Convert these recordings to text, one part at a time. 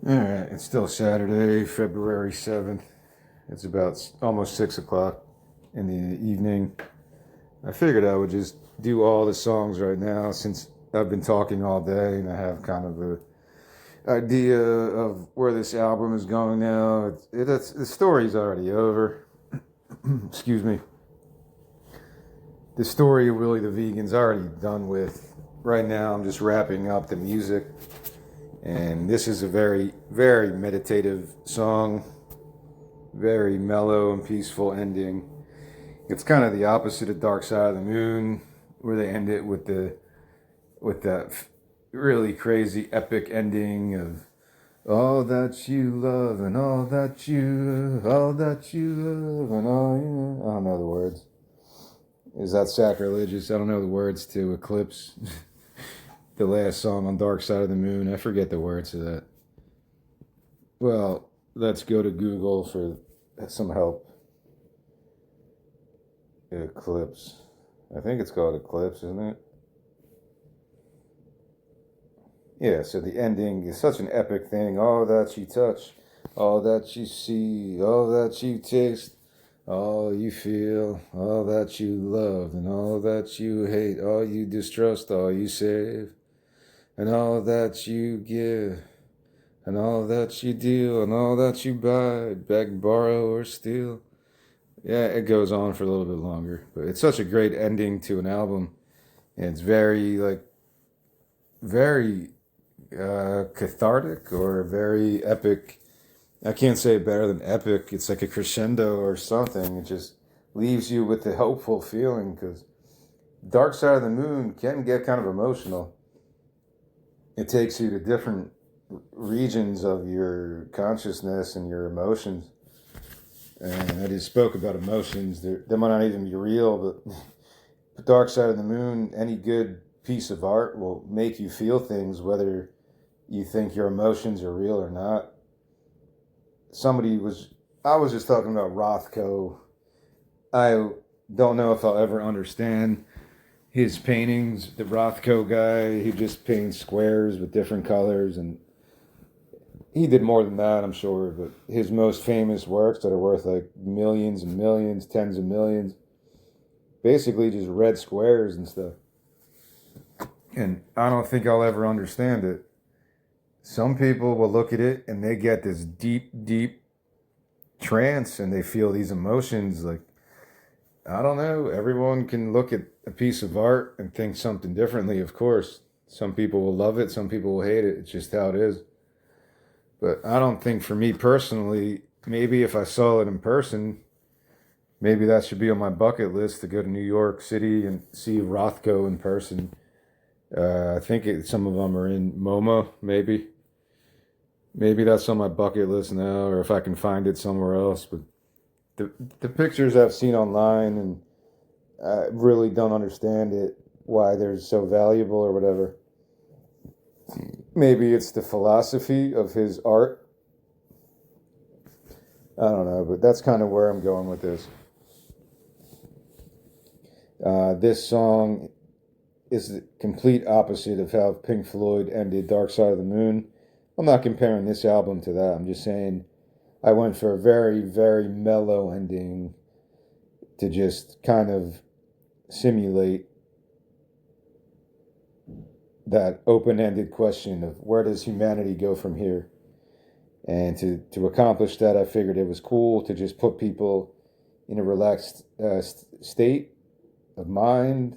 All right, it's still Saturday, February 7th. It's about almost 6 o'clock in the evening. I figured I would just do all the songs right now since I've been talking all day and I have kind of a idea of where this album is going now. The story's already over. Excuse me. The story of Willie the Vegan's already done with. Right now, I'm just wrapping up the music. And this is a very, very meditative song, very mellow and peaceful ending. It's kind of the opposite of Dark Side of the Moon, where they end it with that really crazy epic ending of all that you love and all that you love and all you. I don't know the words. Is that sacrilegious? I don't know the words to Eclipse, the last song on Dark Side of the Moon. I forget the words to that. Well, let's go to Google for some help. Eclipse. I think it's called Eclipse, isn't it? Yeah, so the ending is such an epic thing. All that you touch, all that you see, all that you taste, all you feel, all that you love, and all that you hate, all you distrust, all you save, and all that you give, and all that you deal, and all that you buy, beg, borrow, or steal. Yeah, it goes on for a little bit longer, but it's such a great ending to an album. And it's very cathartic or very epic. I can't say it better than epic. It's like a crescendo or something. It just leaves you with a hopeful feeling because Dark Side of the Moon can get kind of emotional. It takes you to different regions of your consciousness and your emotions. And I just spoke about emotions. They might not even be real, but the Dark Side of the Moon, any good piece of art will make you feel things, whether you think your emotions are real or not. I was just talking about Rothko. I don't know if I'll ever understand his paintings. The Rothko guy, he just paints squares with different colors, and he did more than that, I'm sure. But his most famous works that are worth like millions and millions, tens of millions, basically just red squares and stuff. And I don't think I'll ever understand it. Some people will look at it and they get this deep, deep trance and they feel these emotions. Like, I don't know, everyone can look at a piece of art and think something differently, of course. Some people will love it, some people will hate it. It's just how it is. But I don't think for me personally, maybe if I saw it in person, maybe that should be on my bucket list to go to New York City and see Rothko in person. I think some of them are in MoMA, maybe. Maybe that's on my bucket list now, or if I can find it somewhere else. But the pictures I've seen online, and I really don't understand it, why they're so valuable or whatever. Maybe it's the philosophy of his art. I don't know, but that's kind of where I'm going with this. This song is the complete opposite of how Pink Floyd ended Dark Side of the Moon. I'm not comparing this album to that. I'm just saying I went for a very, very mellow ending to just kind of simulate that open-ended question of where does humanity go from here? And to accomplish that, I figured it was cool to just put people in a relaxed state of mind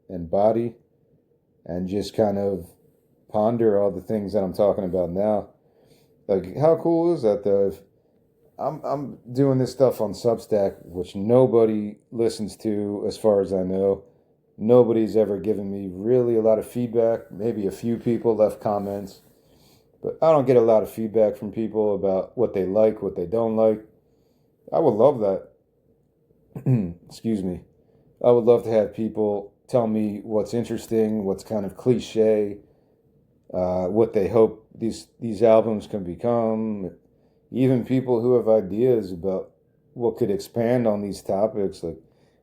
and body and just kind of ponder all the things that I'm talking about now. Like, how cool is that though? If I'm doing this stuff on Substack, which nobody listens to as far as I know. Nobody's ever given me really a lot of feedback. Maybe a few people left comments, but I don't get a lot of feedback from people about what they like, what they don't like. I would love that. Excuse me. I would love to have people tell me what's interesting, what's kind of cliche, what they hope these albums can become. Even people who have ideas about what could expand on these topics, like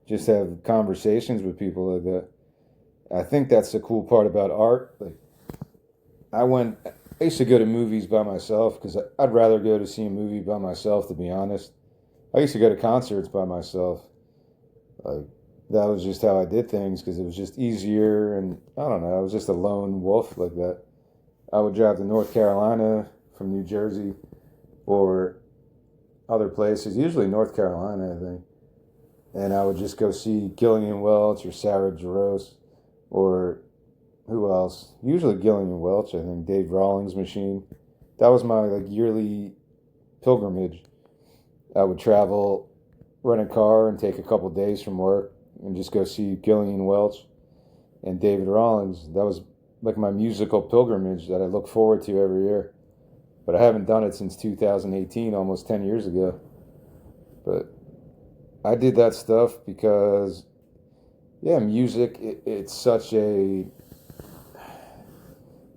just have conversations with people like that. I think that's the cool part about art. Like, I went I used to go to movies by myself because I'd rather go to see a movie by myself, to be honest. I used to go to concerts by myself. Like, that was just how I did things because it was just easier, and I don't know, I was just a lone wolf like that. I would drive to North Carolina from New Jersey or other places, usually North Carolina, I think. And I would just go see Gillian Welch or Sarah Jarosz or who else? Usually Gillian Welch, I think. Dave Rawlings Machine. That was my like yearly pilgrimage. I would travel, rent a car, and take a couple days from work and just go see Gillian Welch and David Rawlings. That was like my musical pilgrimage that I look forward to every year. But I haven't done it since 2018, almost 10 years ago. But I did that stuff because, yeah, music, it's such a,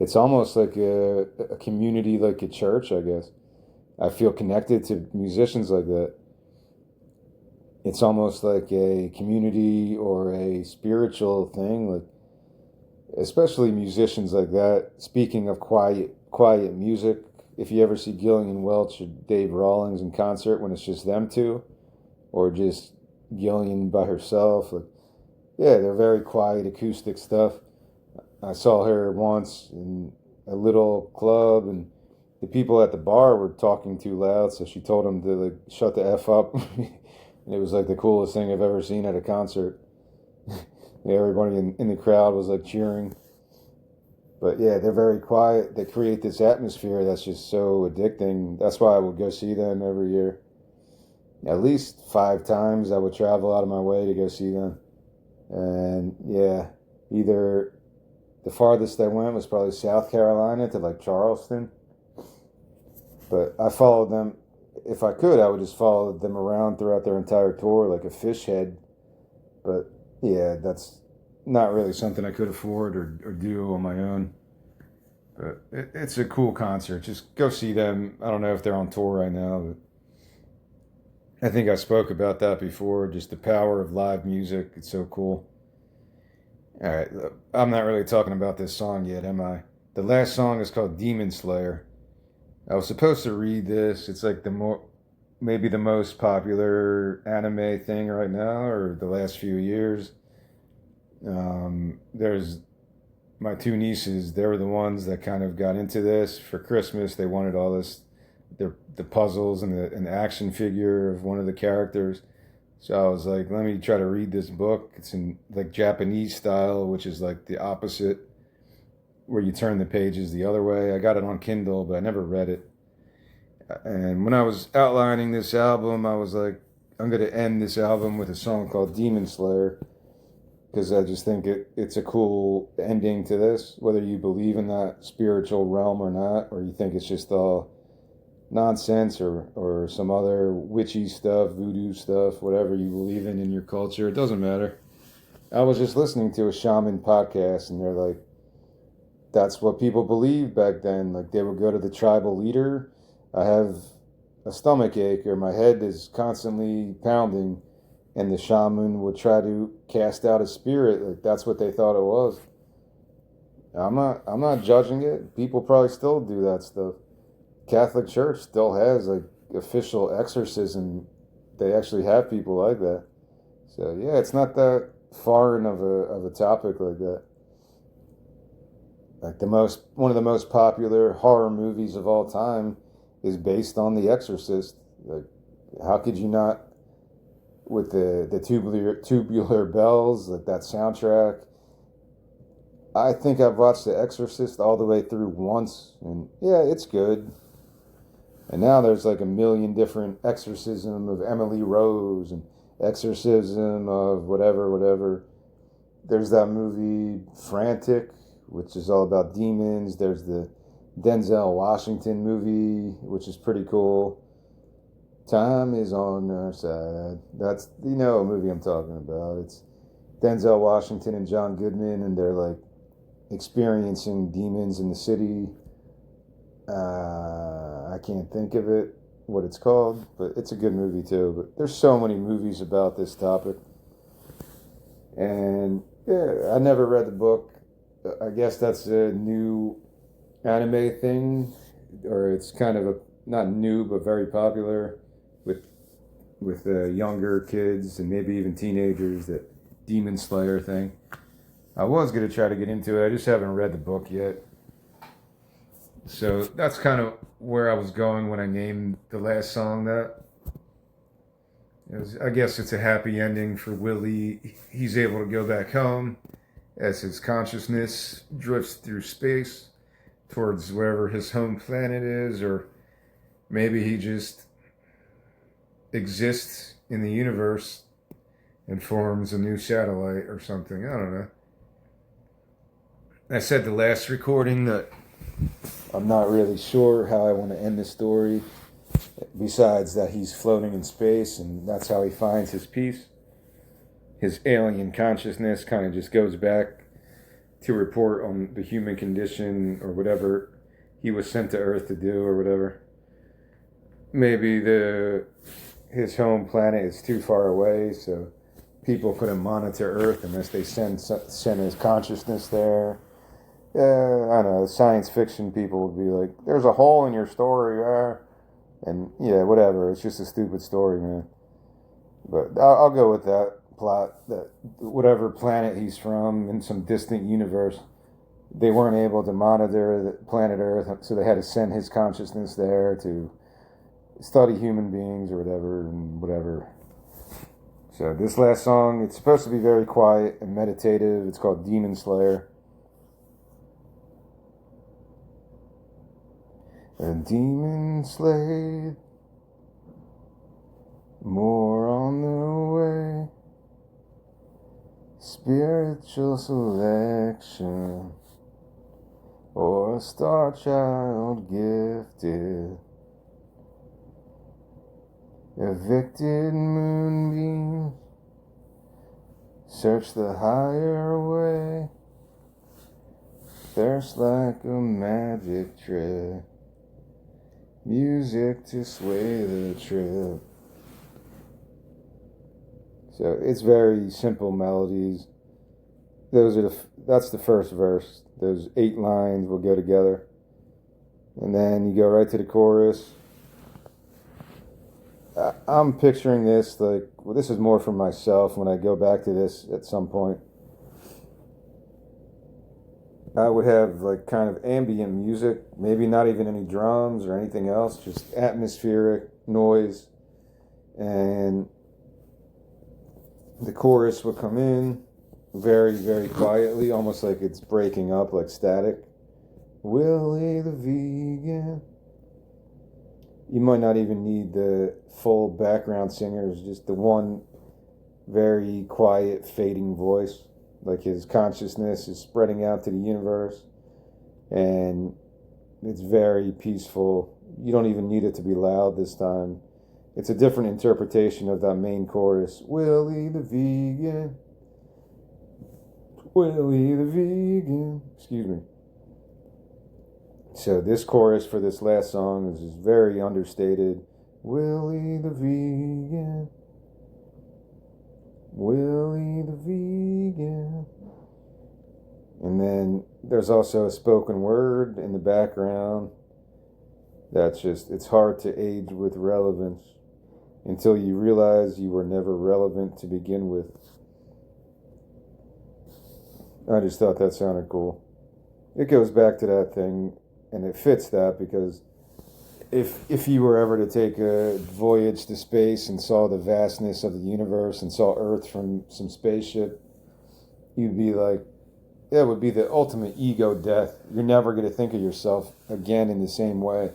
it's almost like a community, like a church, I guess. I feel connected to musicians like that. It's almost like a community or a spiritual thing, like especially musicians like that. Speaking of quiet music, if you ever see Gillian Welch or Dave Rawlings in concert when it's just them two, or just Gillian by herself, like yeah, they're very quiet acoustic stuff. I saw her once in a little club, and the people at the bar were talking too loud, so she told them to like shut the f up. And it was like the coolest thing I've ever seen at a concert. Yeah, everybody in the crowd was like cheering. But yeah, they're very quiet. They create this atmosphere that's just so addicting. That's why I would go see them every year. At least 5 times I would travel out of my way to go see them. And yeah, either the farthest I went was probably South Carolina to like Charleston. But I followed them. If I could, I would just follow them around throughout their entire tour like a fish head. But yeah, that's not really something I could afford or do on my own. But it's a cool concert. Just go see them. I don't know if they're on tour right now, but I think I spoke about that before. Just the power of live music. It's so cool. All right, I'm not really talking about this song yet, am I? The last song is called Demon Slayer. I was supposed to read this. It's like maybe the most popular anime thing right now, or the last few years. There's my two nieces. They were the ones that kind of got into this for Christmas. They wanted all this, the puzzles and the action figure of one of the characters. So I was like, let me try to read this book. It's in like Japanese style, which is like the opposite, where you turn the pages the other way. I got it on Kindle, but I never read it. And when I was outlining this album, I was like, I'm going to end this album with a song called Demon Slayer, because I just think it's a cool ending to this, whether you believe in that spiritual realm or not, or you think it's just all nonsense or some other witchy stuff, voodoo stuff, whatever you believe in your culture. It doesn't matter. I was just listening to a shaman podcast, and they're like, that's what people believed back then. Like, they would go to the tribal leader. I have a stomach ache, or my head is constantly pounding, and the shaman would try to cast out a spirit. Like, that's what they thought it was. I'm not judging it. People probably still do that stuff. Catholic Church still has like official exorcism. They actually have people like that. So yeah, it's not that foreign of a topic like that. Like one of the most popular horror movies of all time is based on The Exorcist. Like, how could you not, with the tubular bells, like that soundtrack? I think I've watched The Exorcist all the way through once, and yeah, it's good. And now there's like a million different exorcism of Emily Rose and exorcism of whatever. There's that movie Frantic, which is all about demons. There's the Denzel Washington movie, which is pretty cool. Time is on our side. That's, you know, a movie I'm talking about. It's Denzel Washington and John Goodman, and they're like experiencing demons in the city. I can't think of it, what it's called, but it's a good movie too. But there's so many movies about this topic. And yeah, I never read the book. I guess that's a new anime thing, or it's kind of a not new but very popular with younger kids and maybe even teenagers. That Demon Slayer thing. I was gonna try to get into it. I just haven't read the book yet. So that's kind of where I was going when I named the last song that. I guess it's a happy ending for Willie. He's able to go back home as his consciousness drifts through space towards wherever his home planet is, or maybe he just exists in the universe and forms a new satellite or something. I don't know. I said the last recording that I'm not really sure how I want to end the story, besides that he's floating in space and that's how he finds his peace. His alien consciousness kind of just goes back to report on the human condition or whatever he was sent to Earth to do or whatever. Maybe his home planet is too far away, so people couldn't monitor Earth unless they send his consciousness there. I don't know, science fiction people would be like, there's a hole in your story, and yeah, whatever, it's just a stupid story, man. But I'll go with that plot, that whatever planet he's from in some distant universe, they weren't able to monitor the planet Earth, so they had to send his consciousness there to study human beings or whatever, and whatever. So this last song, it's supposed to be very quiet and meditative. It's called Demon Slayer. A demon slayed, more on the way. Spiritual selection, or a star child gifted. Evicted moonbeams, search the higher way. Thirst like a magic trick, music to sway the trip. So it's very simple melodies. That's the first verse. Those 8 lines will go together, and then you go right to the chorus. I'm picturing this like, well, this is more for myself when I go back to this at some point. I would have like kind of ambient music, maybe not even any drums or anything else, just atmospheric noise. And the chorus would come in very, very quietly, almost like it's breaking up, like static. Willie the vegan. You might not even need the full background singers, just the one very quiet, fading voice. Like his consciousness is spreading out to the universe, and it's very peaceful. You don't even need it to be loud this time. It's a different interpretation of that main chorus. Willie the vegan. Willie the vegan. Excuse me. So this chorus for this last song is just very understated. Willie the vegan. Willie the vegan. And then there's also a spoken word in the background. That's just, it's hard to age with relevance until you realize you were never relevant to begin with. I just thought that sounded cool. It goes back to that thing, and it fits that, because if you were ever to take a voyage to space and saw the vastness of the universe and saw Earth from some spaceship, you'd be like, that would be the ultimate ego death. You're never going to think of yourself again in the same way.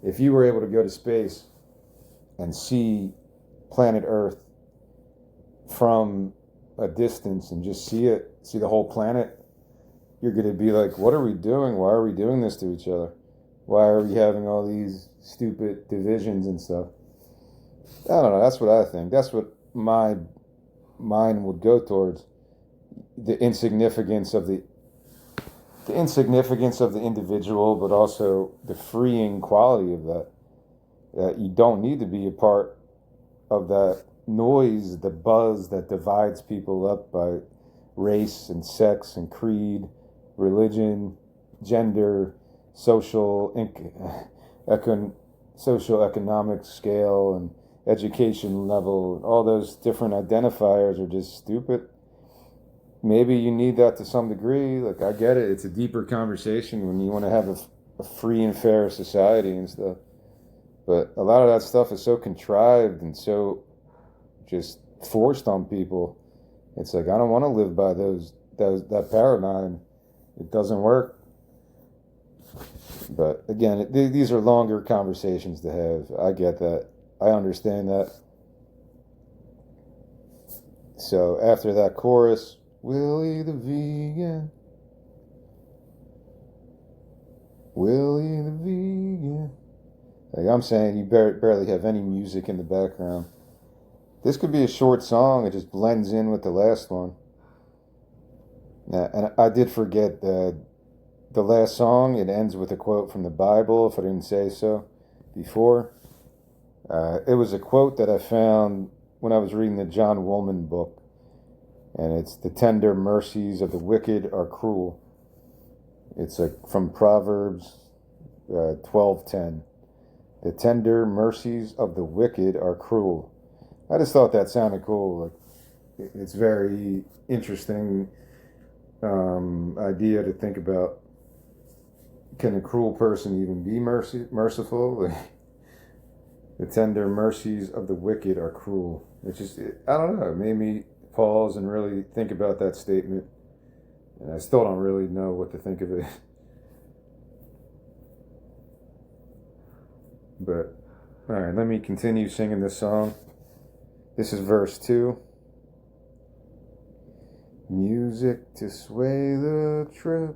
If you were able to go to space and see planet Earth from a distance and just see the whole planet, you're going to be like, what are we doing? Why are we doing this to each other? Why are we having all these stupid divisions and stuff? I don't know. That's what I think. That's what my mind would go towards. The insignificance of the individual, but also the freeing quality of that. That you don't need to be a part of that noise, the buzz that divides people up by race and sex and creed, religion, gender, social econ, social economic scale and education level, all those different identifiers are just stupid. Maybe you need that to some degree. Like, I get it. It's a deeper conversation when you want to have a free and fair society and stuff. But a lot of that stuff is so contrived and so just forced on people. It's like, I don't want to live by that paradigm. It doesn't work. But again, these are longer conversations to have. I get that. I understand that. So after that chorus, Willie the vegan, Willie the vegan. Like I'm saying, you barely have any music in the background. This could be a short song. It just blends in with the last one. And I did forget the last song. It ends with a quote from the Bible, if I didn't say so before. It was a quote that I found when I was reading the John Woolman book. And it's, the tender mercies of the wicked are cruel. It's from Proverbs 12:10. The tender mercies of the wicked are cruel. I just thought that sounded cool. Like, it's very interesting idea to think about. Can a cruel person even be merciful? The tender mercies of the wicked are cruel. It's just, I don't know. It made me pause and really think about that statement. And I still don't really know what to think of it. But, alright, let me continue singing this song. This is verse 2. Music to sway the trip,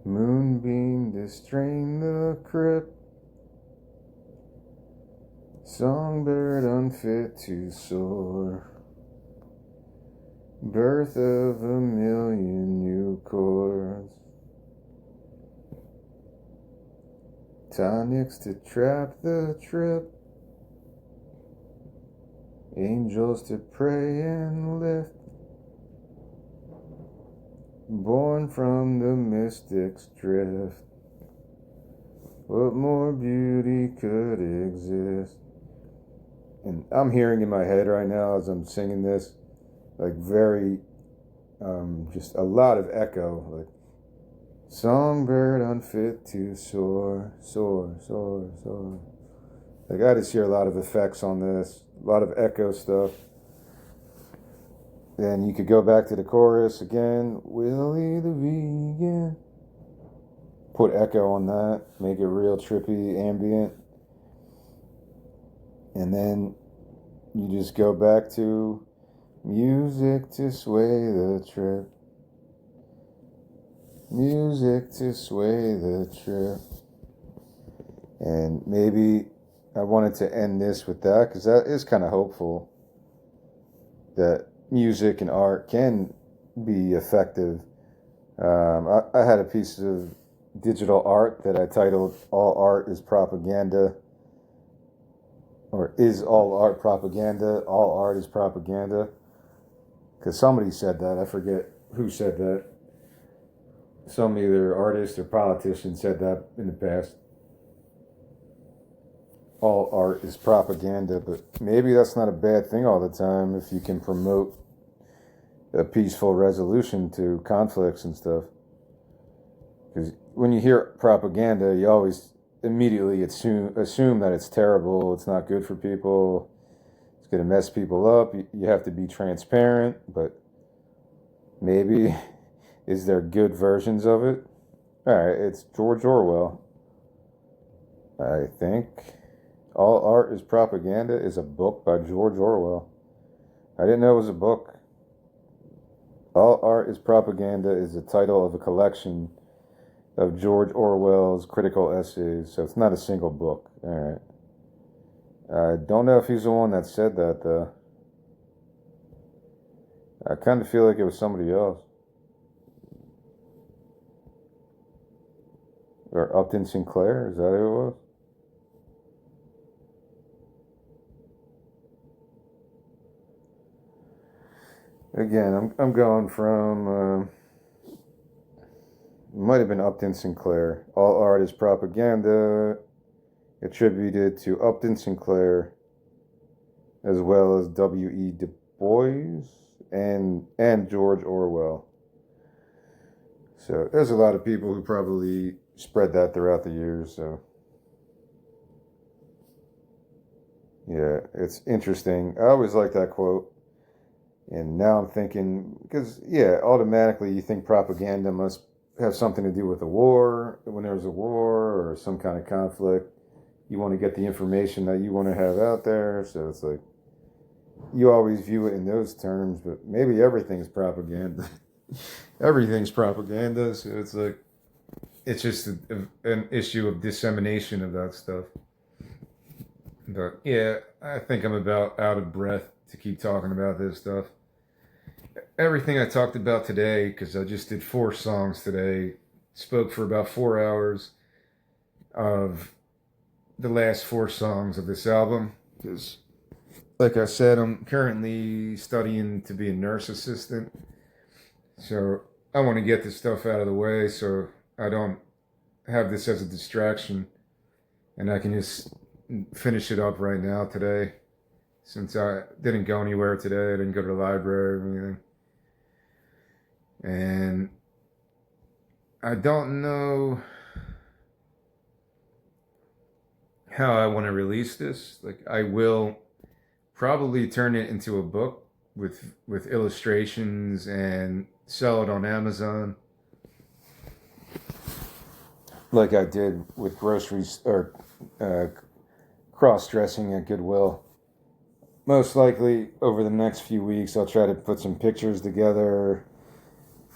moonbeam to strain the crypt, songbird unfit to soar, birth of a million new chords, tonics to trap the trip, angels to pray and lift, born from the mystic's drift. What more beauty could exist? And I'm hearing in my head right now as I'm singing this, like very, just a lot of echo, like songbird unfit to soar, soar, soar, soar. Like I just hear a lot of effects on this, a lot of echo stuff. Then you could go back to the chorus again, Willie the vegan. Put echo on that, make it real trippy, ambient. And then you just go back to music to sway the trip. Music to sway the trip. And maybe I wanted to end this with that because that is kind of hopeful that music and art can be effective. I had a piece of digital art that I titled All Art is Propaganda, or Is All Art Propaganda? All Art is Propaganda. Because somebody said that. I forget who said that. Some either artist or politician said that in the past. All art is propaganda, but maybe that's not a bad thing all the time if you can promote a peaceful resolution to conflicts and stuff. Because when you hear propaganda, you always immediately assume that it's terrible, it's not good for people, it's going to mess people up. You have to be transparent, but maybe is there good versions of it? All right, it's George Orwell, I think. All Art is Propaganda is a book by George Orwell. I didn't know it was a book. All Art is Propaganda is the title of a collection of George Orwell's critical essays, so it's not a single book. All right. I don't know if he's the one that said that, though. I kind of feel like it was somebody else. Or Upton Sinclair, is that who it was? Again, I'm going from might have been Upton Sinclair. All art is propaganda, attributed to Upton Sinclair, as well as W.E. Du Bois and George Orwell. So there's a lot of people who probably spread that throughout the years. So yeah, it's interesting. I always like that quote. And now I'm thinking, because yeah, automatically you think propaganda must have something to do with a war, when there's a war or some kind of conflict. You want to get the information that you want to have out there. So it's like, you always view it in those terms, but maybe everything's propaganda. Everything's propaganda. So it's like, it's just an issue of dissemination of that stuff. But yeah, I think I'm about out of breath to keep talking about this stuff. Everything I talked about today, because I just did 4 songs today, spoke for about 4 hours of the last 4 songs of this album. Because, like I said, I'm currently studying to be a nurse assistant. So I want to get this stuff out of the way so I don't have this as a distraction. And I can just finish it up right now today. Since I didn't go anywhere today, I didn't go to the library or anything. And I don't know how I want to release this. Like, I will probably turn it into a book with illustrations and sell it on Amazon, like I did with groceries or cross-dressing at Goodwill. Most likely over the next few weeks I'll try to put some pictures together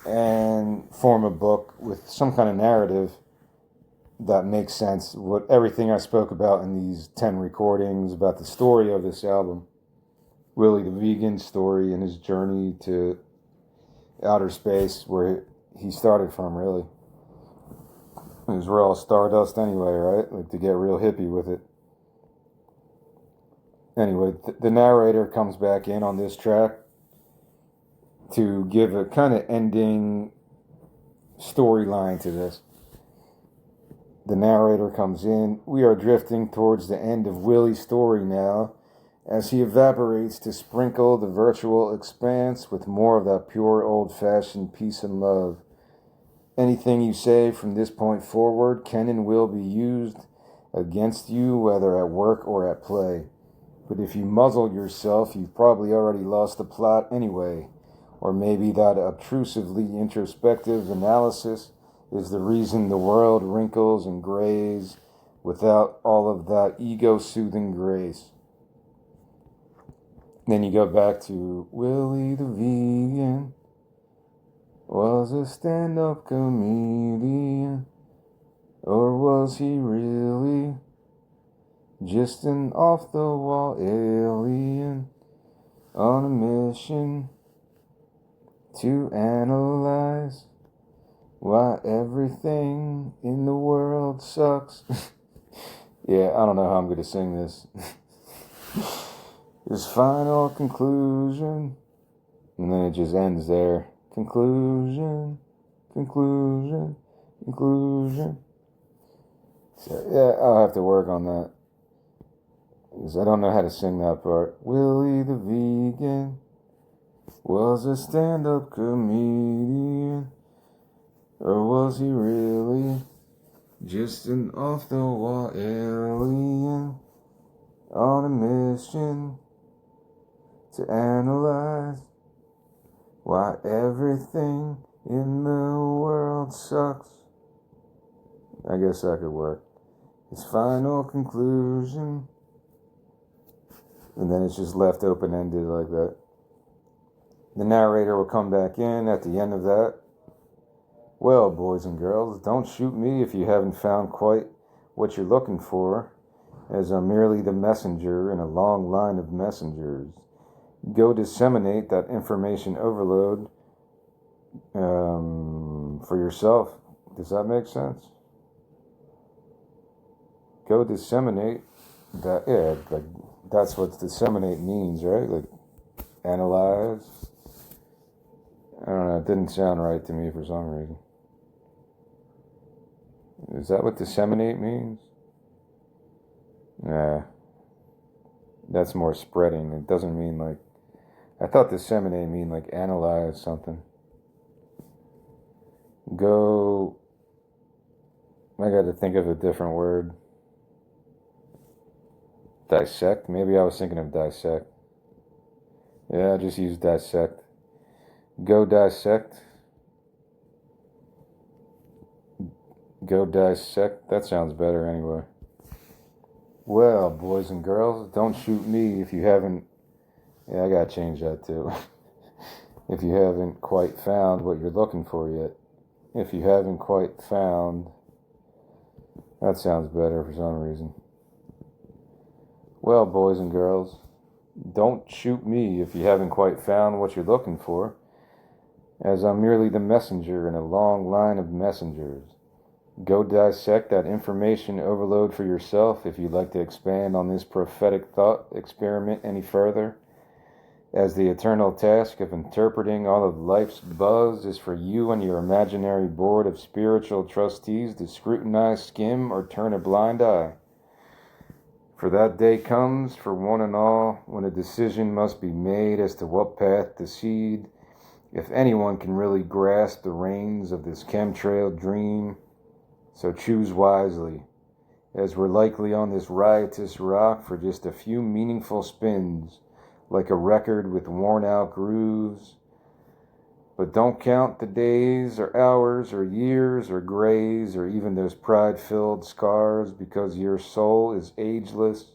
and form a book with some kind of narrative that makes sense. What everything I spoke about in these 10 recordings about the story of this album, Willie the Vegan's story and his journey to outer space, where he started from, really. Because we're all stardust anyway, right? Like, to get real hippie with it. Anyway, the narrator comes back in on this track to give a kind of ending storyline to this. The narrator comes in. We are drifting towards the end of Willie's story now, as he evaporates to sprinkle the virtual expanse with more of that pure old-fashioned peace and love. Anything you say from this point forward can and will be used against you, whether at work or at play. But if you muzzle yourself, you've probably already lost the plot anyway. Or maybe that obtrusively introspective analysis is the reason the world wrinkles and grays without all of that ego-soothing grace. Then you go back to Willie the Vegan was a stand-up comedian, or was he really just an off-the-wall alien on a mission to analyze why everything in the world sucks? Yeah, I don't know how I'm going to sing this. His final conclusion, and then it just ends there. Conclusion, conclusion, conclusion. So yeah, I'll have to work on that, because I don't know how to sing that part. Willie the Vegan was a stand-up comedian, or was he really just an off-the-wall alien on a mission to analyze why everything in the world sucks? I guess that could work. His final conclusion, and then it's just left open-ended like that. The narrator will come back in at the end of that. Well, boys and girls, don't shoot me if you haven't found quite what you're looking for, as I'm merely the messenger in a long line of messengers. Go disseminate that information overload for yourself. Does that make sense? Go disseminate that. Yeah, like, that's what disseminate means, right? Like, analyze. I don't know, it didn't sound right to me for some reason. Is that what disseminate means? Nah, that's more spreading. It doesn't mean like. I thought disseminate mean like analyze something. Go. I got to think of a different word. Dissect? Maybe I was thinking of dissect. Yeah, I just use dissect. Go dissect. Go dissect. That sounds better anyway. Well, boys and girls, don't shoot me if you haven't. Yeah, I gotta change that too. If you haven't quite found what you're looking for yet. If you haven't quite found. That sounds better for some reason. Well, boys and girls, don't shoot me if you haven't quite found what you're looking for, as I'm merely the messenger in a long line of messengers. Go dissect that information overload for yourself if you'd like to expand on this prophetic thought experiment any further, as the eternal task of interpreting all of life's buzz is for you and your imaginary board of spiritual trustees to scrutinize, skim, or turn a blind eye. For that day comes for one and all when a decision must be made as to what path to seed, if anyone can really grasp the reins of this chemtrail dream. So choose wisely, as we're likely on this riotous rock for just a few meaningful spins, like a record with worn-out grooves. But don't count the days or hours or years or grays or even those pride-filled scars, because your soul is ageless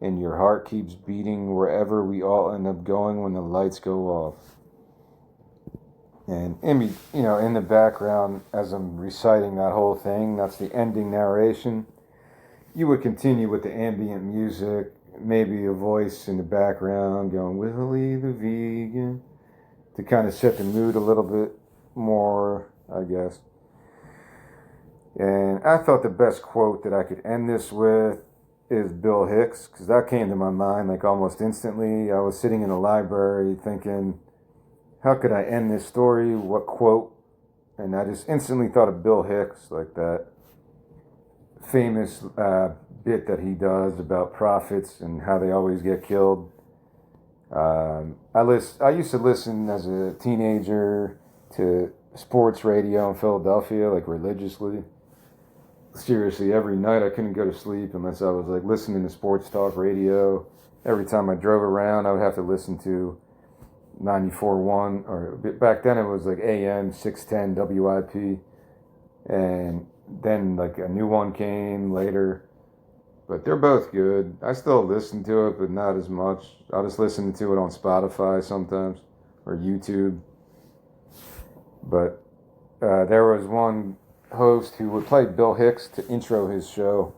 and your heart keeps beating wherever we all end up going when the lights go off. And in the background, as I'm reciting that whole thing, that's the ending narration. You would continue with the ambient music, maybe a voice in the background going, Willie the Vegan, to kind of set the mood a little bit more, I guess. And I thought the best quote that I could end this with is Bill Hicks, because that came to my mind like almost instantly. I was sitting in the library thinking, how could I end this story? What quote? And I just instantly thought of Bill Hicks, like that famous bit that he does about prophets and how they always get killed. I used to listen as a teenager to sports radio in Philadelphia, like religiously. Seriously, every night I couldn't go to sleep unless I was like listening to sports talk radio. Every time I drove around, I would have to listen to 94.1, or back then it was like AM 610 WIP, and then like a new one came later. But they're both good. I still listen to it, but not as much. I'll just listen to it on Spotify sometimes, or YouTube. But there was one host who would play Bill Hicks to intro his show.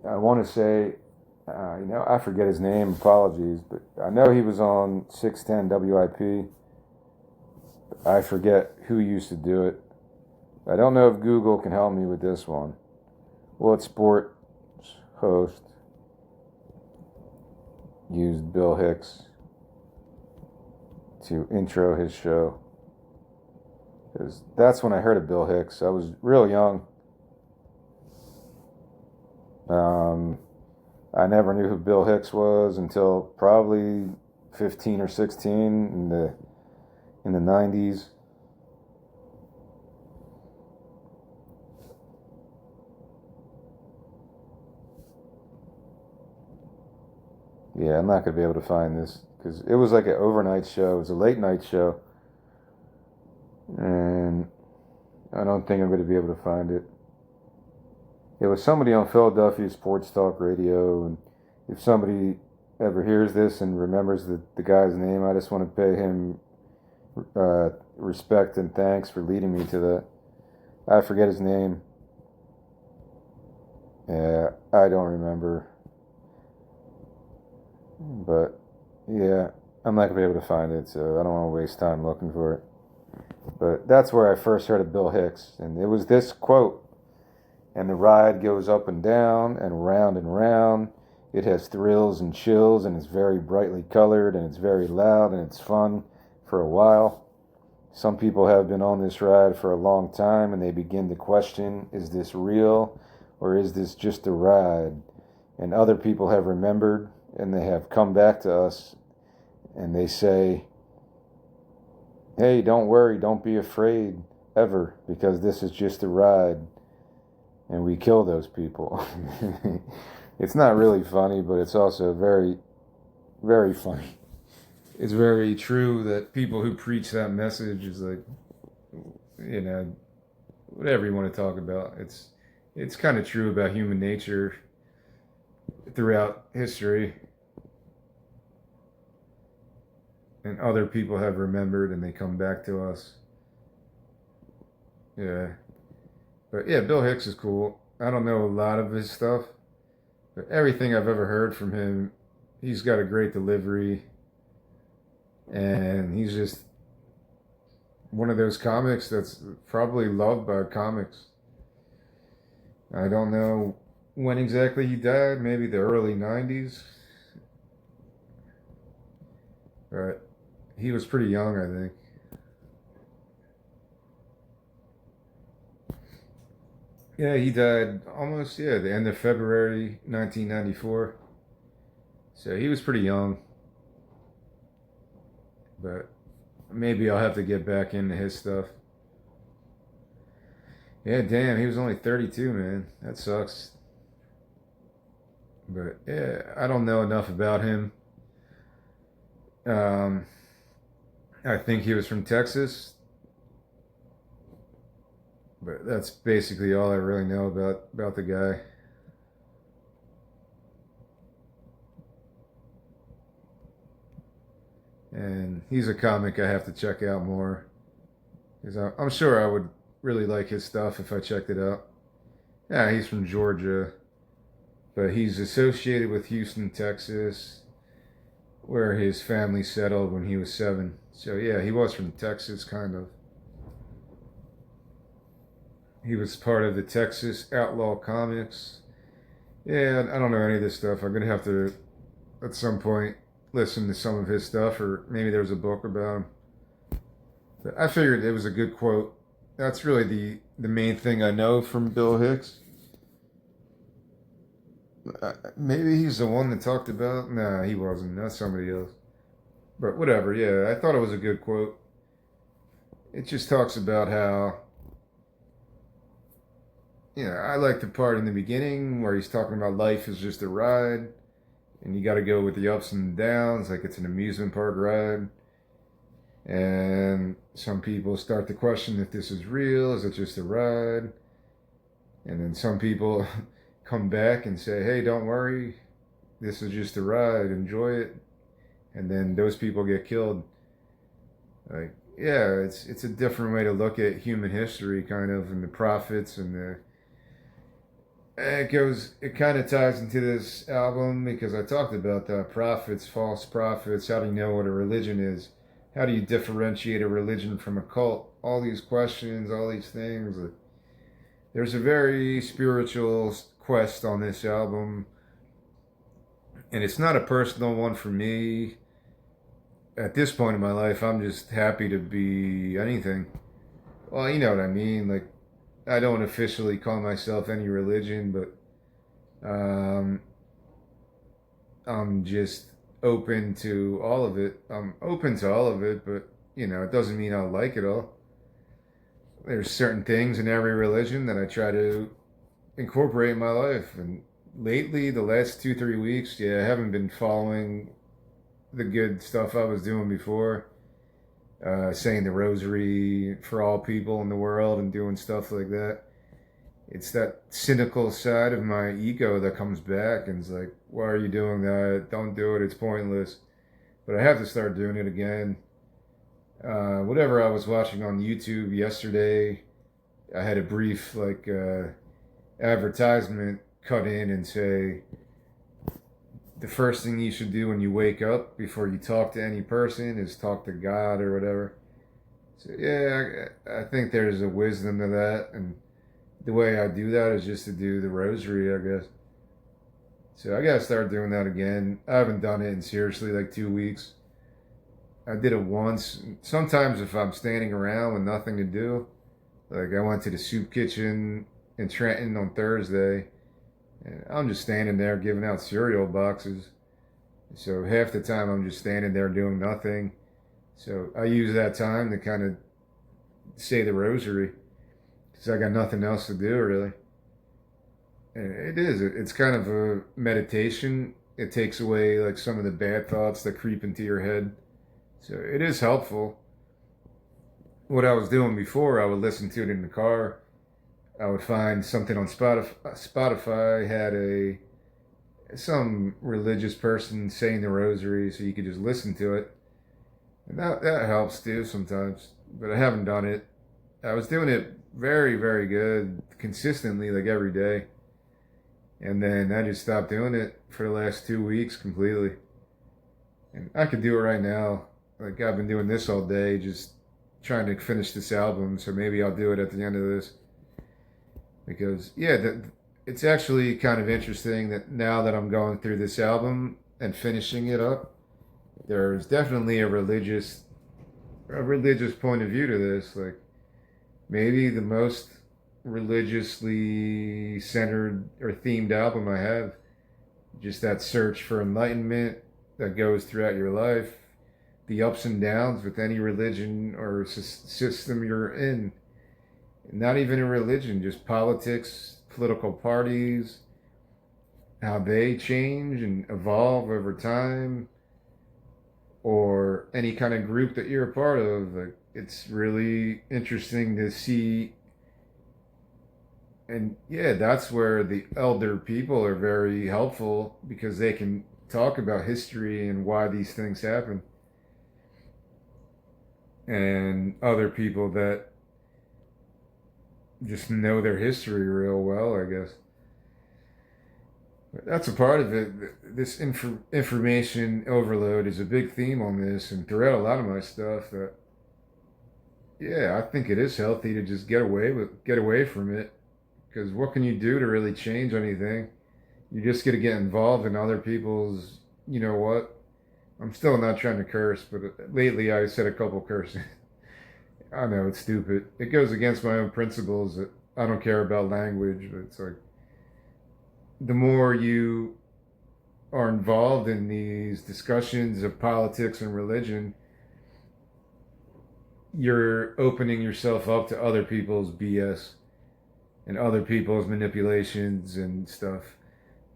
I want to say, I forget his name, apologies, but I know he was on 610 WIP. I forget who used to do it. I don't know if Google can help me with this one. What sports host used Bill Hicks to intro his show? Because that's when I heard of Bill Hicks. I was real young. I never knew who Bill Hicks was until probably 15 or 16 in the 90s. Yeah, I'm not going to be able to find this because it was like an overnight show. It was a late night show. And I don't think I'm going to be able to find it. It was somebody on Philadelphia Sports Talk Radio, and if somebody ever hears this and remembers the guy's name, I just want to pay him respect and thanks for leading me to that. I forget his name. Yeah, I don't remember. But, yeah, I'm not going to be able to find it, so I don't want to waste time looking for it. But that's where I first heard of Bill Hicks, and it was this quote. And the ride goes up and down and round and round. It has thrills and chills, and it's very brightly colored, and it's very loud, and it's fun for a while. Some people have been on this ride for a long time and they begin to question, is this real or is this just a ride? And other people have remembered and they have come back to us and they say, hey, don't worry, don't be afraid ever, because this is just a ride. And we kill those people. It's not really funny, but it's also very, very funny. It's very true that people who preach that message is like, whatever you want to talk about. It's kind of true about human nature throughout history. And other people have remembered and they come back to us. Yeah. But yeah, Bill Hicks is cool. I don't know a lot of his stuff, but everything I've ever heard from him, he's got a great delivery. And he's just one of those comics that's probably loved by comics. I don't know when exactly he died, maybe the early 90s. But he was pretty young, I think. Yeah, he died almost, the end of February 1994. So he was pretty young. But maybe I'll have to get back into his stuff. Yeah, damn, he was only 32, man. That sucks. But yeah, I don't know enough about him. I think he was from Texas. But that's basically all I really know about the guy. And he's a comic I have to check out more. Because I'm sure I would really like his stuff if I checked it out. Yeah, he's from Georgia. But he's associated with Houston, Texas, where his family settled when he was 7. So yeah, he was from Texas, kind of. He was part of the Texas Outlaw Comics. Yeah, I don't know any of this stuff. I'm going to have to, at some point, listen to some of his stuff, or maybe there's a book about him. But I figured it was a good quote. That's really the main thing I know from Bill Hicks. Maybe he's the one that talked about. Nah, he wasn't. That's somebody else. But whatever, yeah, I thought it was a good quote. It just talks about how, I like the part in the beginning where he's talking about life is just a ride and you got to go with the ups and downs like it's an amusement park ride. And some people start to question if this is real, is it just a ride? And then some people come back and say, hey, don't worry, this is just a ride, enjoy it. And then those people get killed. Like, yeah, it's a different way to look at human history, kind of, and the prophets and the. It kind of ties into this album because I talked about the prophets, false prophets. How do you know what a religion is? How do you differentiate a religion from a cult? All these questions, all these things. There's a very spiritual quest on this album, and it's not a personal one for me. At this point in my life, I'm just happy to be anything. Well, you know what I mean. Like, I don't officially call myself any religion, but I'm just open to all of it. I'm open to all of it, but it doesn't mean I'll like it all. There's certain things in every religion that I try to incorporate in my life, and lately, the last 2-3 weeks, I haven't been following the good stuff I was doing before. Saying the rosary for all people in the world and doing stuff like that. It's that cynical side of my ego that comes back and is like, why are you doing that? Don't do it. It's pointless. But I have to start doing it again. Whatever I was watching on YouTube yesterday, I had a brief advertisement cut in and say, the first thing you should do when you wake up before you talk to any person is talk to God or whatever. So yeah, I think there's a wisdom to that, and the way I do that is just to do the rosary, I guess. So I gotta start doing that again. I haven't done it in seriously like 2 weeks. I did it once. Sometimes if I'm standing around with nothing to do, like I went to the soup kitchen in Trenton on Thursday, and I'm just standing there giving out cereal boxes. So half the time I'm just standing there doing nothing. So I use that time to kind of say the rosary because I got nothing else to do really. And it is. It's kind of a meditation. It takes away like some of the bad thoughts that creep into your head. So it is helpful. What I was doing before, I would listen to it in the car. I would find something on Spotify. Spotify had some religious person saying the rosary, so you could just listen to it, and that helps too sometimes. But I haven't done it. I was doing it very very good consistently, like every day, and then I just stopped doing it for the last 2 weeks completely. And I could do it right now. Like I've been doing this all day, just trying to finish this album. So maybe I'll do it at the end of this because yeah, it's actually kind of interesting that now that I'm going through this album and finishing it up, there's definitely a religious point of view to this. Like maybe the most religiously centered or themed album I have. Just that search for enlightenment that goes throughout your life, the ups and downs with any religion or system you're in. Not even a religion, just politics, political parties, how they change and evolve over time, or any kind of group that you're a part of. Like, it's really interesting to see. And yeah, that's where the elder people are very helpful because they can talk about history and why these things happen. And other people that just know their history real well, I guess. But that's a part of it. This information overload is a big theme on this, and throughout a lot of my stuff. That yeah, I think it is healthy to just get away from it. Because what can you do to really change anything? You just got to get involved in other people's. You know what? I'm still not trying to curse, but lately I said a couple curses. I know it's stupid. It goes against my own principles that I don't care about language, but it's like the more you are involved in these discussions of politics and religion, you're opening yourself up to other people's BS and other people's manipulations and stuff.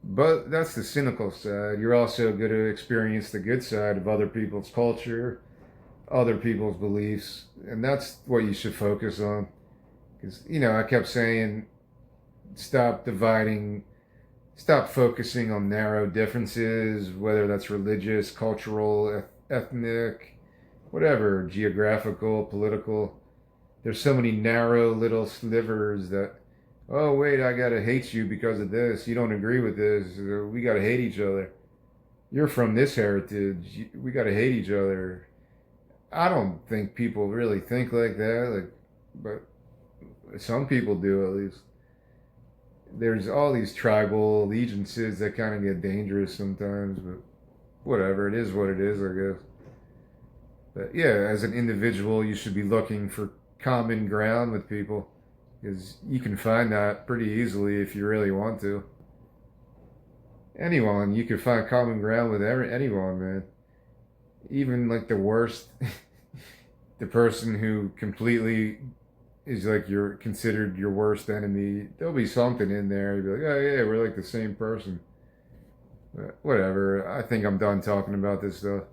But that's the cynical side. You're also going to experience the good side of other people's culture, other people's beliefs, and that's what you should focus on. Because, I kept saying, stop dividing, stop focusing on narrow differences, whether that's religious, cultural, ethnic, whatever, geographical, political. There's so many narrow little slivers that, oh, wait, I gotta hate you because of this. You don't agree with this. We gotta hate each other. You're from this heritage. We gotta hate each other. I don't think people really think like that, but some people do at least. There's all these tribal allegiances that kind of get dangerous sometimes, but whatever, it is what it is, I guess. But yeah, as an individual, you should be looking for common ground with people because you can find that pretty easily if you really want to. Anyone, you can find common ground with anyone, man. Even like the worst, the person who completely is like considered your worst enemy, there'll be something in there. You'll be like, oh yeah, we're like the same person. But whatever. I think I'm done talking about this stuff.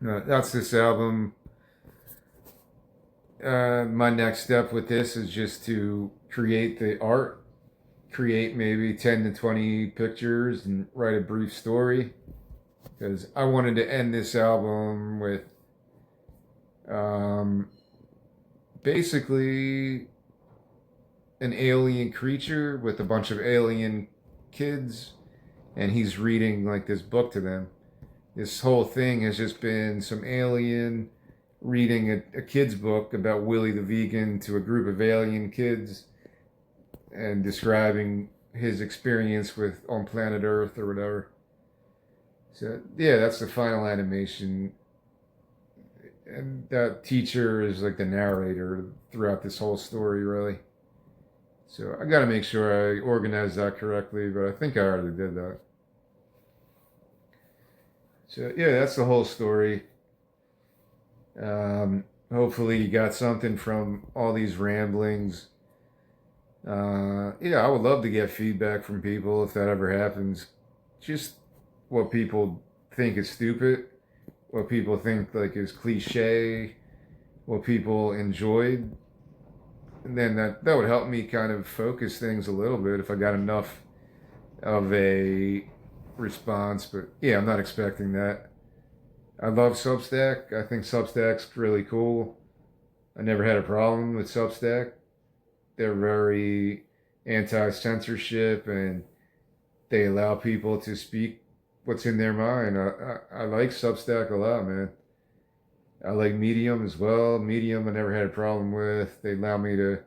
That's this album. My next step with this is just to create the art, create maybe 10 to 20 pictures and write a brief story. Because I wanted to end this album with basically an alien creature with a bunch of alien kids, and he's reading like this book to them. This whole thing has just been some alien reading a kid's book about Willie the Vegan to a group of alien kids and describing his experience with on planet Earth or whatever. So yeah, that's the final animation. and that teacher is like the narrator throughout this whole story, really. So I got to make sure I organize that correctly, but I think I already did that. So yeah, that's the whole story. Hopefully you got something from all these ramblings. Yeah, I would love to get feedback from people if that ever happens. Just what people think is stupid, what people think like is cliche, what people enjoyed. And then that would help me kind of focus things a little bit if I got enough of a response. But yeah, I'm not expecting that. I love Substack. I think Substack's really cool. I never had a problem with Substack. They're very anti-censorship and they allow people to speak what's in their mind. I like Substack a lot, man. I like Medium as well. Medium I never had a problem with. They allow me to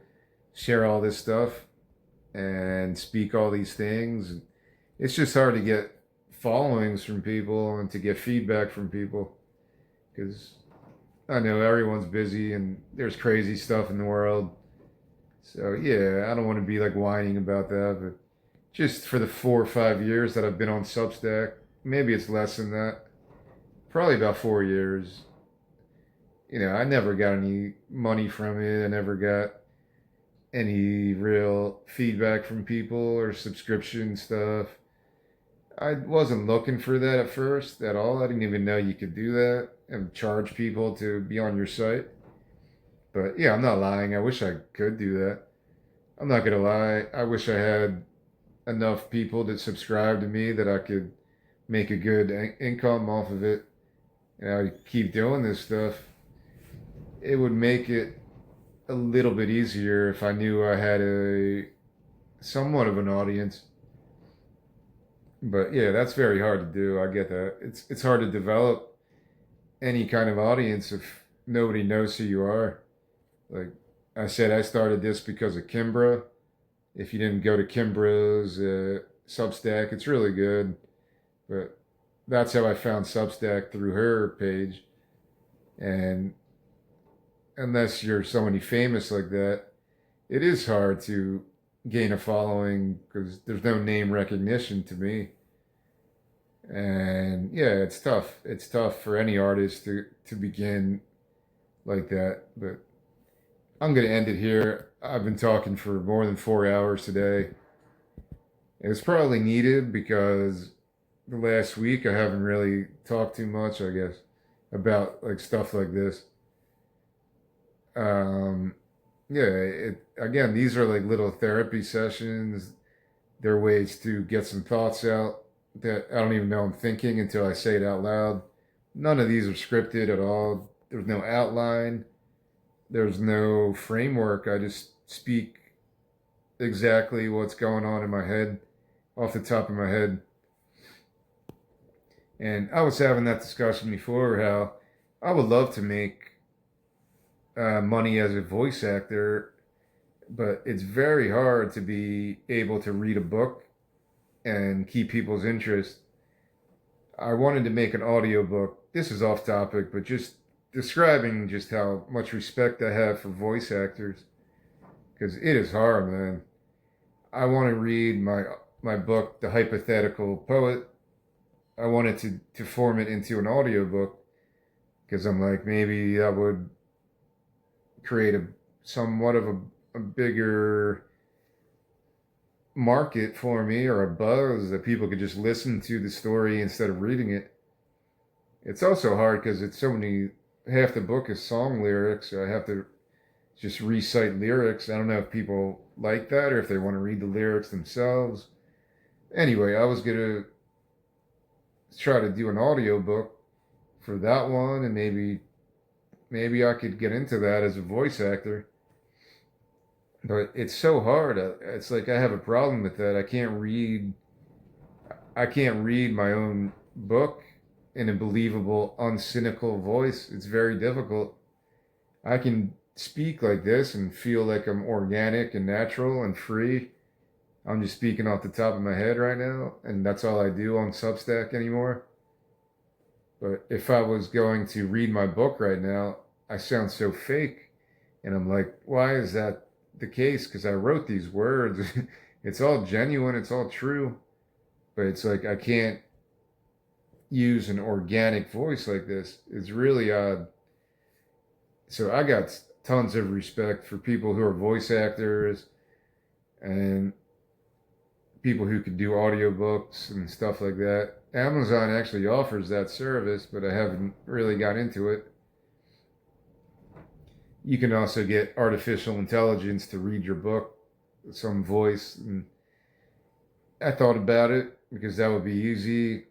share all this stuff and speak all these things. It's just hard to get followings from people and to get feedback from people because I know everyone's busy and there's crazy stuff in the world. So yeah, I don't want to be like whining about that, but just for the 4 or 5 years that I've been on Substack, maybe it's less than that. Probably about 4 years. I never got any money from it. I never got any real feedback from people or subscription stuff. I wasn't looking for that at first at all. I didn't even know you could do that and charge people to be on your site. But yeah, I'm not lying. I wish I could do that. I'm not gonna lie. I wish I had enough people that subscribe to me that I could make a good income off of it. And I keep doing this stuff. It would make it a little bit easier if I knew I had a somewhat of an audience. But yeah, that's very hard to do. I get that. It's hard to develop any kind of audience if nobody knows who you are. Like I said, I started this because of Kimbra. If you didn't go to Kimbra's Substack, it's really good. But that's how I found Substack through her page. And unless you're somebody famous like that, it is hard to gain a following because there's no name recognition to me. And yeah, it's tough. It's tough for any artist to begin like that. But I'm going to end it here. I've been talking for more than 4 hours today. It's probably needed because the last week I haven't really talked too much, I guess, about like stuff like this. Um, yeah, again, these are like little therapy sessions. They're ways to get some thoughts out that I don't even know I'm thinking until I say it out loud. None of these are scripted at all. There's no outline. There's no framework. I just speak exactly what's going on in my head, off the top of my head. And I was having that discussion before how I would love to make money as a voice actor, but it's very hard to be able to read a book and keep people's interest. I wanted to make an audiobook. This is off topic, but just describing just how much respect I have for voice actors because it is hard, man. I want to read my book, The Hypothetical Poet. I wanted to form it into an audiobook because I'm like, maybe that would create a somewhat of a bigger market for me or a buzz that people could just listen to the story instead of reading it. It's also hard because it's so many, half the book is song lyrics. So I have to just recite lyrics. I don't know if people like that or if they want to read the lyrics themselves. Anyway, I was going to try to do an audiobook for that one and maybe I could get into that as a voice actor. But it's so hard. It's like I have a problem with that. I can't read my own book in a believable, uncynical voice. It's very difficult. I can speak like this and feel like I'm organic and natural and free. I'm just speaking off the top of my head right now, and that's all I do on Substack anymore. But if I was going to read my book right now, I sound so fake. And I'm like, why is that the case? Because I wrote these words. It's all genuine, it's all true. But it's like I can't use an organic voice like this. It's really odd. So I got tons of respect for people who are voice actors and people who could do audiobooks and stuff like that. Amazon actually offers that service, but I haven't really got into it. You can also get artificial intelligence to read your book, some voice. And I thought about it because that would be easy,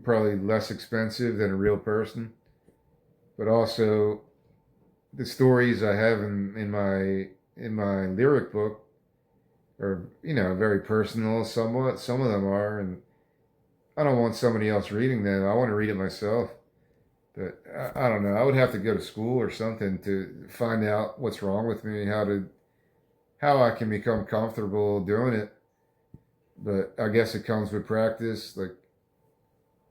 probably less expensive than a real person. But also, the stories I have in my lyric book are very personal. Somewhat, some of them are, and I don't want somebody else reading them. I want to read it myself. But I don't know. I would have to go to school or something to find out what's wrong with me, how I can become comfortable doing it. But I guess it comes with practice. Like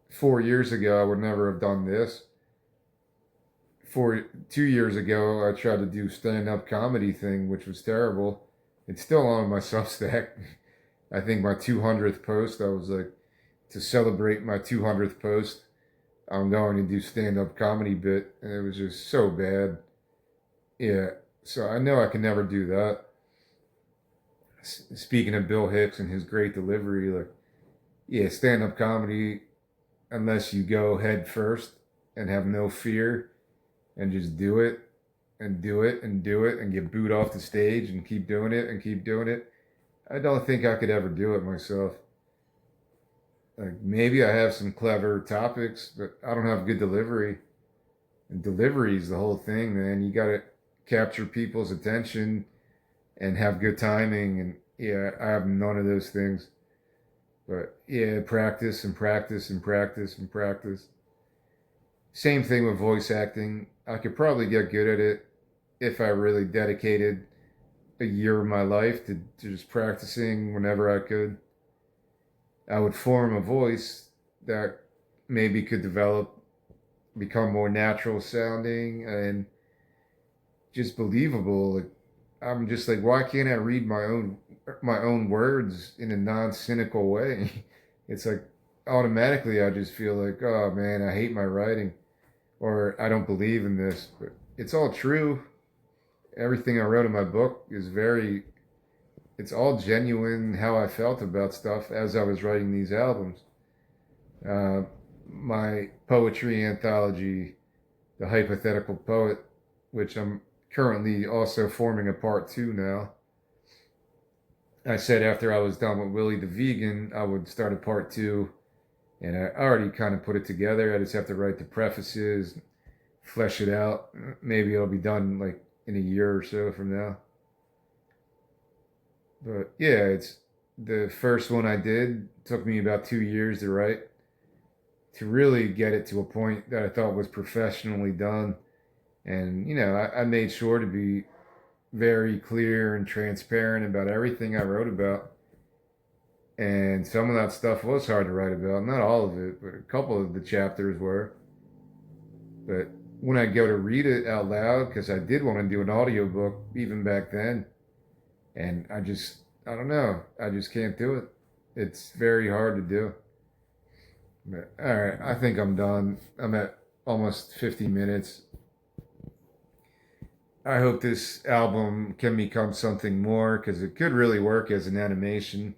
4 years ago, I would never have done this. 2 years ago, I tried to do stand-up comedy thing, which was terrible. It's still on my Substack. I think my 200th post, I was like, to celebrate my 200th post, I'm going to do stand-up comedy bit, and it was just so bad. Yeah, so I know I can never do that. Speaking of Bill Hicks and his great delivery, like, yeah, stand-up comedy, unless you go head first and have no fear and just do it and do it and do it and get booed off the stage and keep doing it and keep doing it, I don't think I could ever do it myself. Like maybe I have some clever topics, but I don't have good delivery. And delivery is the whole thing, man. You got to capture people's attention and have good timing. And yeah, I have none of those things. But yeah, practice and practice and practice and practice. Same thing with voice acting. I could probably get good at it if I really dedicated a year of my life to just practicing whenever I could. I would form a voice that maybe could become more natural sounding and just believable. Like, I'm just like, why can't I read my own words in a non-cynical way? It's like automatically I just feel like, oh man, I hate my writing, or I don't believe in this. But it's all true. Everything I wrote in my book it's all genuine how I felt about stuff as I was writing these albums. Uh, my poetry anthology, The Hypothetical Poet, which I'm currently also forming a part two now. I said after I was done with Willie the Vegan, I would start a part two, and I already kind of put it together. I just have to write the prefaces, flesh it out. Maybe it'll be done like in a year or so from now. But yeah, it's the first one I did took me about 2 years to write to really get it to a point that I thought was professionally done. And, I made sure to be very clear and transparent about everything I wrote about. And some of that stuff was hard to write about. Not all of it, but a couple of the chapters were. But when I go to read it out loud, because I did want to do an audiobook even back then, and I don't know, I just can't do it. It's very hard to do. But, all right, I think I'm done. I'm at almost 50 minutes. I hope this album can become something more because it could really work as an animation.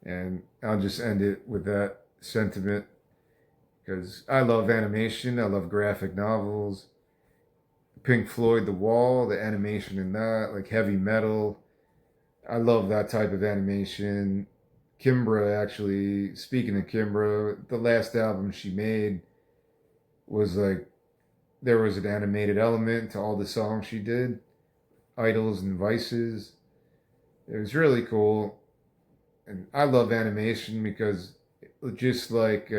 And I'll just end it with that sentiment because I love animation. I love graphic novels. Pink Floyd, The Wall, the animation in that, like heavy metal. I love that type of animation. Kimbra, actually, speaking of Kimbra, the last album she made was like, there was an animated element to all the songs she did, Idols and Vices. It was really cool. And I love animation because just like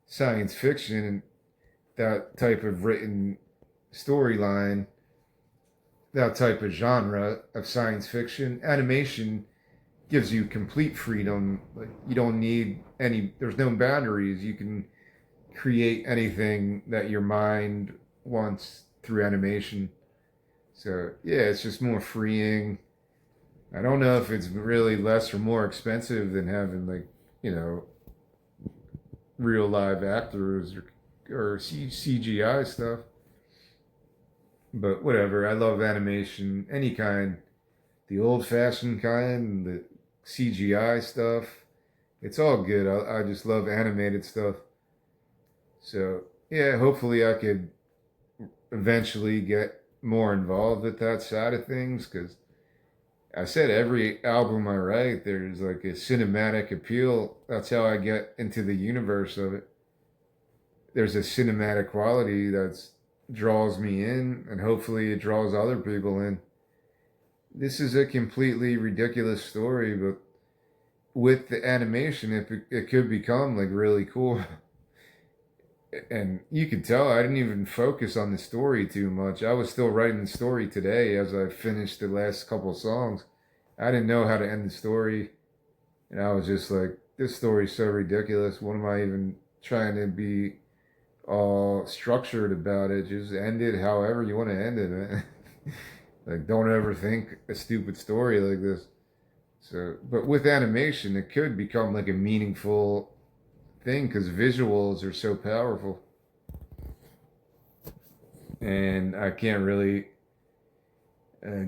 science fiction and that type of written storyline, that type of genre of science fiction, animation gives you complete freedom. Like you don't need there's no boundaries. You can create anything that your mind wants through animation. So yeah, it's just more freeing. I don't know if it's really less or more expensive than having like, you know, real live actors or CGI stuff. But whatever, I love animation, any kind, the old fashioned kind, the CGI stuff. It's all good. I just love animated stuff. So yeah, hopefully I could eventually get more involved with that side of things because I said every album I write, there's like a cinematic appeal. That's how I get into the universe of it. There's a cinematic quality that draws me in, and hopefully it draws other people in. This is a completely ridiculous story, but with the animation, it could become like really cool. And you could tell I didn't even focus on the story too much. I was still writing the story today as I finished the last couple songs. I didn't know how to end the story, and I was just like, this story's so ridiculous. What am I even trying to be all structured about it? Just end it however you want to end it, man. Like, don't ever think a stupid story like this. So, but with animation, it could become like a meaningful thing because visuals are so powerful. And I can't really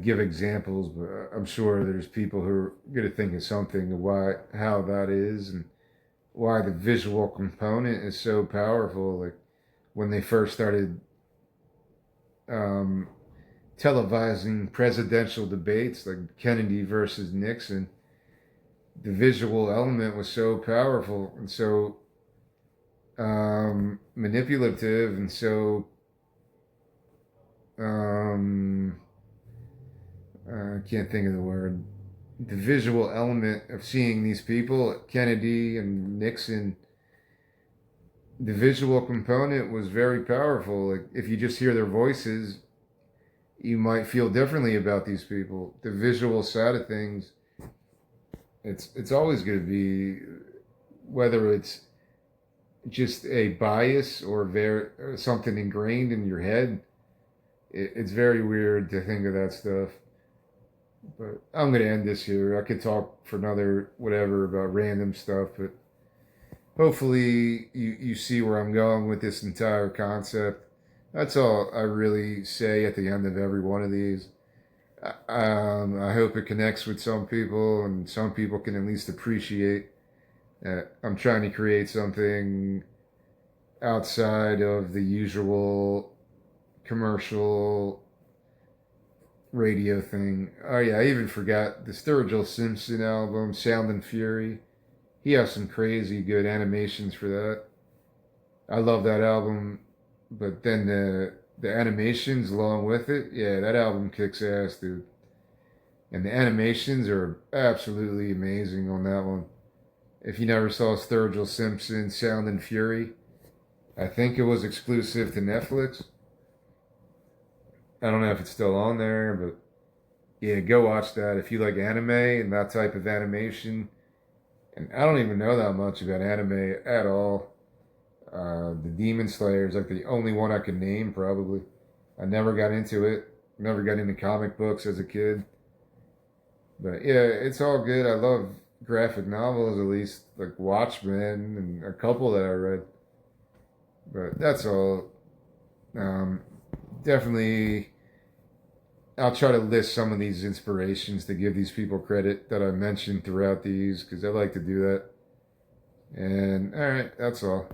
give examples, but I'm sure there's people who are going to think of something of how that is, and why the visual component is so powerful. Like when they first started um, televising presidential debates, like Kennedy versus Nixon, the visual element was so powerful and so manipulative and so I can't think of the word. The visual element of seeing these people, Kennedy and Nixon, the visual component was very powerful. Like if you just hear their voices, you might feel differently about these people. The visual side of things, it's always going to be, whether it's just a bias or something ingrained in your head. It's very weird to think of that stuff. But I'm going to end this here. I could talk for another whatever about random stuff, but hopefully you see where I'm going with this entire concept. That's all I really say at the end of every one of these. I hope it connects with some people, and some people can at least appreciate that I'm trying to create something outside of the usual commercial radio thing. Oh yeah, I even forgot the Sturgill Simpson album, Sound and Fury. He has some crazy good animations for that. I love that album, but then the animations along with it, yeah, that album kicks ass, dude. And the animations are absolutely amazing on that one. If you never saw Sturgill Simpson, Sound and Fury, I think it was exclusive to Netflix. I don't know if it's still on there, but yeah, go watch that if you like anime and that type of animation. And I don't even know that much about anime at all. The Demon Slayer is like the only one I could name, probably. I never got into it. Never got into comic books as a kid. But yeah, it's all good. I love graphic novels, at least like Watchmen and a couple that I read. But that's all. Definitely, I'll try to list some of these inspirations to give these people credit that I mentioned throughout these because I like to do that. And all right, that's all.